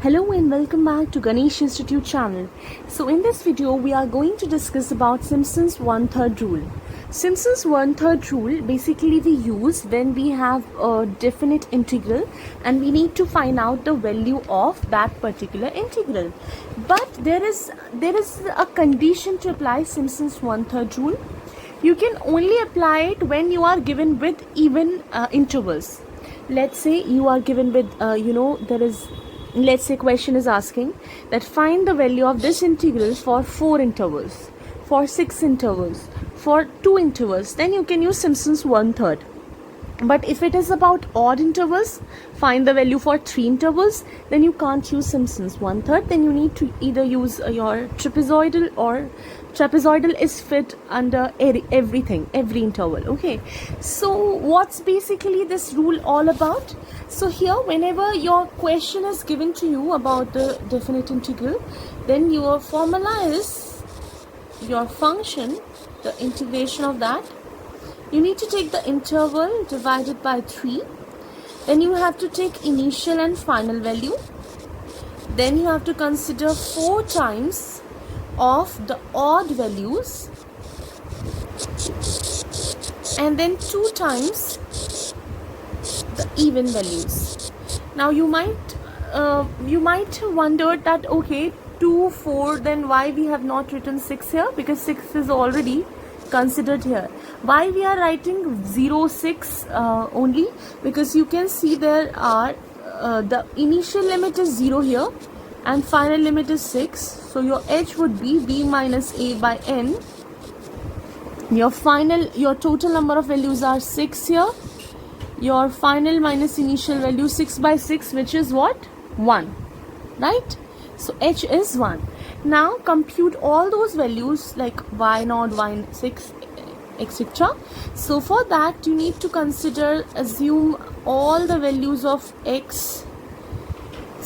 Hello and welcome back to Ganesh Institute channel. So in this video we are going to discuss about Simpson's 1/3 rule. Simpson's 1/3 rule basically we use when we have a definite integral and we need to find out the value of that particular integral. But there is a condition to apply Simpson's 1/3 rule. You can only apply it when you are given with even intervals. Let's say you are given with let's say question is asking that find the value of this integral for 4 intervals, for 6 intervals, for 2 intervals. Then you can use Simpson's 1/3. But if it is about odd intervals, find the value for 3 intervals, then you can't use Simpson's 1/3. Then you need to either use your trapezoidal, or trapezoidal is fit under everything, every interval. Okay, so what's basically this rule all about? So here, whenever your question is given to you about the definite integral, then your formula is your function, the integration of that. You need to take the interval divided by 3. Then you have to take initial and final value. Then you have to consider 4 times of the odd values. And then 2 times the even values. Now you might wonder that okay, 2, 4, then why we have not written 6 here? Because 6 is already considered here. Why we are writing 0, 6 only? Because you can see there are the initial limit is 0 here and final limit is 6. So your h would be b minus a by n. Your total number of values are 6 here. Your final minus initial value 6 by 6, which is what? 1, right? So h is 1. Now compute all those values like y0, y6, etc. So for that you need to assume all the values of x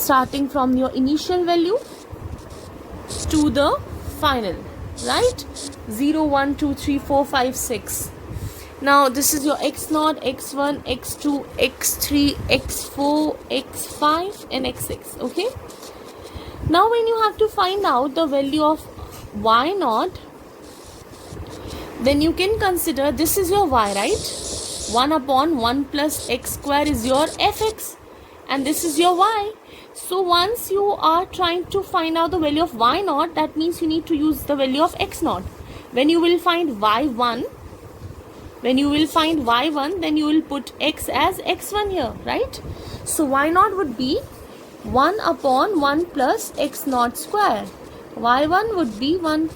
starting from your initial value to the final, right? 0, 1, 2, 3, 4, 5, 6. Now this is your x0, x1, x2, x3, x4, x5 and x6. Okay, now when you have to find out the value of y0, then you can consider this is your y, right? 1 upon 1 plus x square is your fx and this is your y. So once you are trying to find out the value of y0, that means you need to use the value of x0. When you will find y1, then you will put x as x1 here, right? So y0 would be 1 upon 1 plus x0 square. y1 would be 1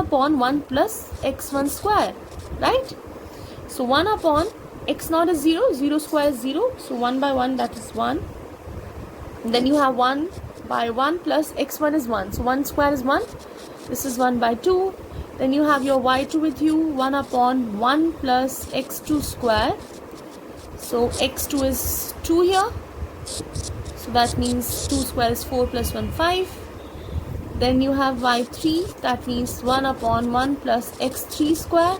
upon 1 plus x1 square, right? So 1 upon x0 is 0, 0 square is 0, so 1 by 1, that is 1. Then you have 1 by 1 plus x1 is 1, so 1 square is 1. This is 1 by 2. Then you have your y2 with you, 1 upon 1 plus x2 square. So x2 is 2 here. So that means 2 square is 4 plus 1, 5. Then you have y3, that means 1 upon 1 plus x3 square.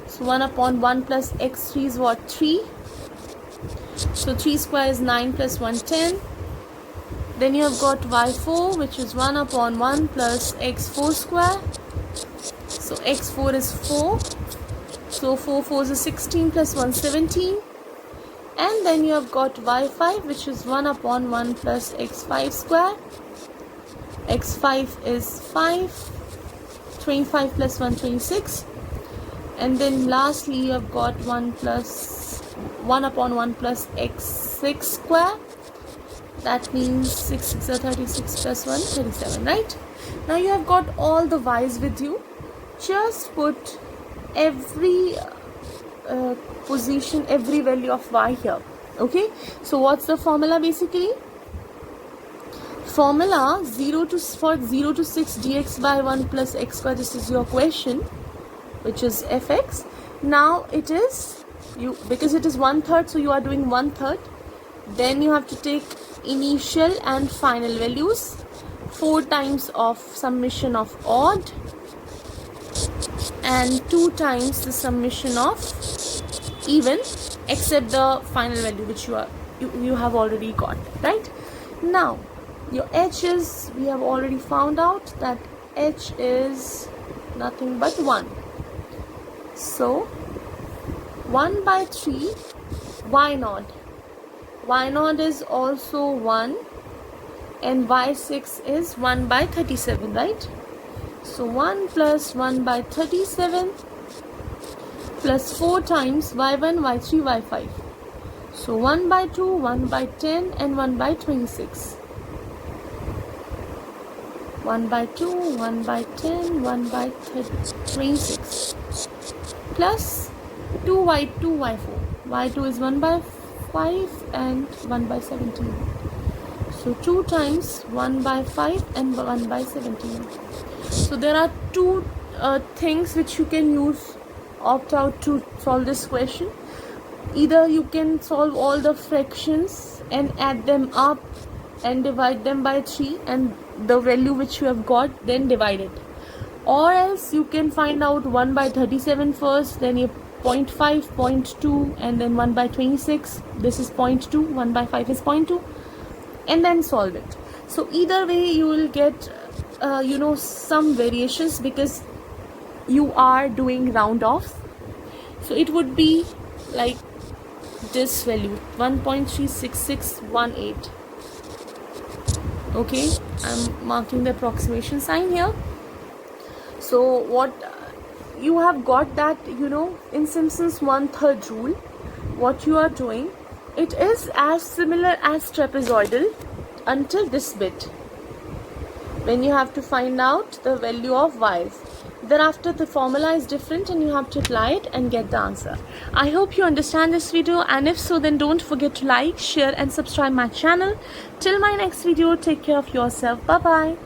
So 1 upon 1 plus x3 is what? 3. So 3 square is 9 plus 1, 10. Then you have got y4, which is 1 upon 1 plus x4 square. So x4 is 4. So 4 4s is 16 plus 1, 17. And then you have got y5, which is 1 upon 1 plus x5 square. x5 is 5. 25 plus 1, 26. And then lastly you have got 1 upon 1 plus x6 square. That means 6 6 are 36 plus 1, 37, right? Now you have got all the y's with you. Just put every position, every value of y here. Okay, so what's the formula basically? Formula for 0 to 6 dx by 1 plus x square. This is your question, which is fx. Now it is because it is 1/3, so you are doing 1/3. Then you have to take initial and final values, 4 times of summation of odd and 2 times the summation of even, except the final value which you have already got, right? Now your h is, we have already found out that h is nothing but 1. So 1 by 3 y naught. Y naught is also 1 and y6 is 1 by 37, right? So 1 plus 1 by 37 plus 4 times y1, y3, y5. So 1 by 2, 1 by 10 and 1 by 26. 1 by 2, 1 by 10, 1 by 26 plus 2y2, y4. y2 is 1 by 5 and 1 by 17. So 2 times 1 by 5 and 1 by 17. So there are two things which you can use, opt out to solve this question. Either you can solve all the fractions and add them up and divide them by 3 and the value which you have got, then divide it. Or else you can find out 1 by 37 first, then you 0.5, 0.2 and then 1 by 26. This is 0.2, 1 by 5 is 0.2, and then solve it. So either way you will get some variations because you are doing round offs. So it would be like this value, 1.36618. Okay, I'm marking the approximation sign here. So what you have got that, in Simpson's 1/3 rule, what you are doing, it is as similar as trapezoidal until this bit, when you have to find out the value of y's. Thereafter the formula is different and you have to apply it and get the answer. I hope you understand this video, and if so, then don't forget to like, share and subscribe my channel. Till my next video, take care of yourself. Bye bye.